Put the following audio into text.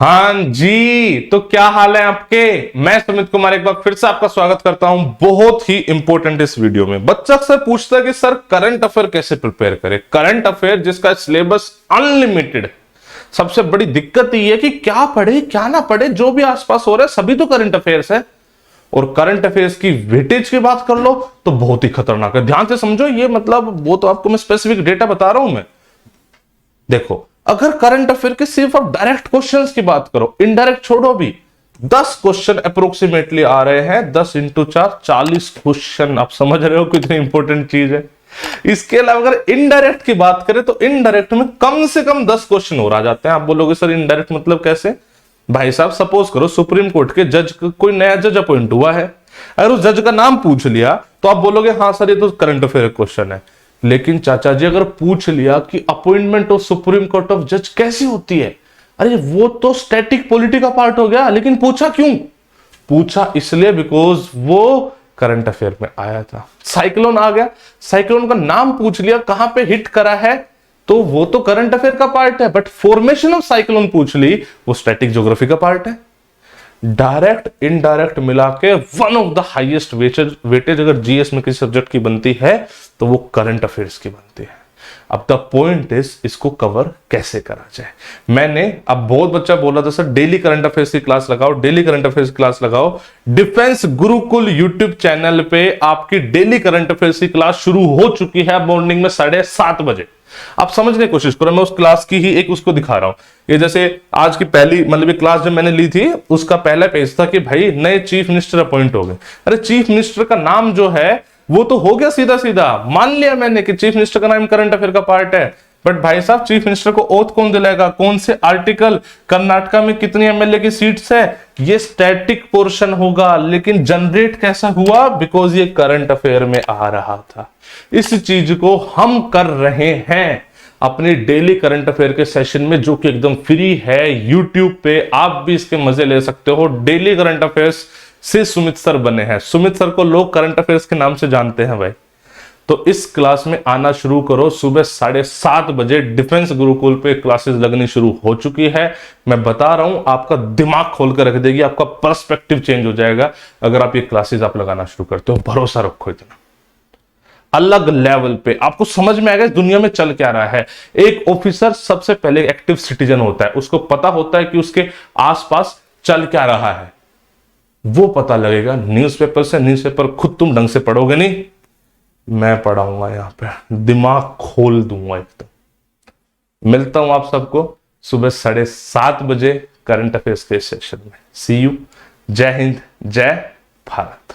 हाँ जी, तो क्या हाल है आपके। मैं सुमित कुमार एक बार फिर से आपका स्वागत करता हूं बहुत ही इंपॉर्टेंट इस वीडियो में। बच्चा अक्सर पूछता है कि सर करंट अफेयर कैसे प्रिपेयर करें। करंट अफेयर जिसका सिलेबस अनलिमिटेड, सबसे बड़ी दिक्कत ये है कि क्या पढ़े क्या ना पढ़े, जो भी आसपास हो रहा है सभी तो करंट अफेयर्स है। और करंट अफेयर्स की वेटेज की बात कर लो तो बहुत ही खतरनाक है। ध्यान से समझो, ये मतलब वो तो आपको मैं स्पेसिफिक डेटा बता रहा हूं। मैं देखो, अगर करंट अफेयर के सिर्फ आप डायरेक्ट क्वेश्चंस की बात करो, इनडायरेक्ट छोड़ो भी, 10 क्वेश्चन अप्रोक्सीमेटली आ रहे हैं। 10 इंटू 4 40 क्वेश्चन। आप समझ रहे हो कितनी इंपॉर्टेंट चीज है। इसके अलावा अगर इनडायरेक्ट की बात करें तो इनडायरेक्ट में कम से कम 10 क्वेश्चन और आ जाते हैं। आप बोलोगे सर इनडायरेक्ट मतलब कैसे। भाई साहब, सपोज करो सुप्रीम कोर्ट के जज, कोई नया जज अपॉइंट हुआ है। अगर उस जज का नाम पूछ लिया तो आप बोलोगे हाँ सर ये तो करंट अफेयर क्वेश्चन है। लेकिन चाचा जी अगर पूछ लिया कि appointment of supreme court of जज कैसी होती है, अरे वो तो स्टैटिक पॉलिटी का पार्ट हो गया। लेकिन पूछा क्यों? पूछा इसलिए बिकॉज वो करंट अफेयर में आया था। साइक्लोन आ गया, साइक्लोन का नाम पूछ लिया, कहां पे हिट करा है, तो वो तो करंट अफेयर का पार्ट है। बट फॉर्मेशन ऑफ साइक्लोन पूछ ली, वो स्टैटिक ज्योग्राफी का पार्ट है। डायरेक्ट इनडायरेक्ट मिला के one of the highest weightage अगर जीएस में किसी सब्जेक्ट की बनती है तो वो करंट अफेयर्स की बनती है। अब द पॉइंट इज इसको कवर कैसे करा जाए। मैंने अब बहुत बच्चा बोला था सर डेली करंट अफेयर्स की क्लास लगाओ, डेली करंट अफेयर्स की क्लास लगाओ। डिफेंस गुरुकुल यूट्यूब चैनल पे आपकी डेली करंट अफेयर्स की क्लास शुरू हो चुकी है मॉर्निंग में 7:30 बजे। आप समझने की कोशिश करो, मैं उस क्लास की ही एक उसको दिखा रहा हूं। ये जैसे आज की पहली मतलब क्लास जब मैंने ली थी उसका पहला पेज था कि भाई नए चीफ मिनिस्टर अपॉइंट हो गए। अरे चीफ मिनिस्टर का नाम जो है वो तो हो गया सीधा सीधा, मान लिया मैंने कि चीफ मिनिस्टर का नाम करंट अफेयर का पार्ट है। बट भाई साहब चीफ मिनिस्टर को ओथ कौन दिलाएगा, कौन से आर्टिकल, कर्नाटका में कितनी एमएलए की सीट्स है, ये स्टैटिक पोर्शन होगा। लेकिन जनरेट कैसा हुआ, बिकॉज ये करंट अफेयर में आ रहा था। इस चीज को हम कर रहे हैं अपनी डेली करंट अफेयर के सेशन में, जो कि एकदम फ्री है यूट्यूब पे। आप भी इसके मजे ले सकते हो। डेली करंट अफेयर्स से सुमित सर बने हैं। सुमित सर को लोग करंट अफेयर्स के नाम से जानते हैं भाई। तो इस क्लास में आना शुरू करो। सुबह 7:30 बजे डिफेंस गुरुकुल पे क्लासेस लगनी शुरू हो चुकी है। मैं बता रहा हूं आपका दिमाग खोल कर रख देगी, आपका पर्सपेक्टिव चेंज हो जाएगा अगर आप ये क्लासेस आप लगाना शुरू करते हो। भरोसा रखो, इतना अलग लेवल पे आपको समझ में आएगा इस दुनिया में चल क्या रहा है। एक ऑफिसर सबसे पहले एक्टिव सिटीजन होता है, उसको पता होता है कि उसके आसपास चल क्या रहा है। वो पता लगेगा न्यूज़पेपर से। न्यूज़पेपर खुद तुम ढंग से पढ़ोगे नहीं, मैं पढ़ाऊंगा यहां पे, दिमाग खोल दूंगा एकदम। मिलता हूं आप सबको सुबह 7:30 बजे करंट अफेयर्स के सेशन में। सी यू। जय हिंद, जय भारत।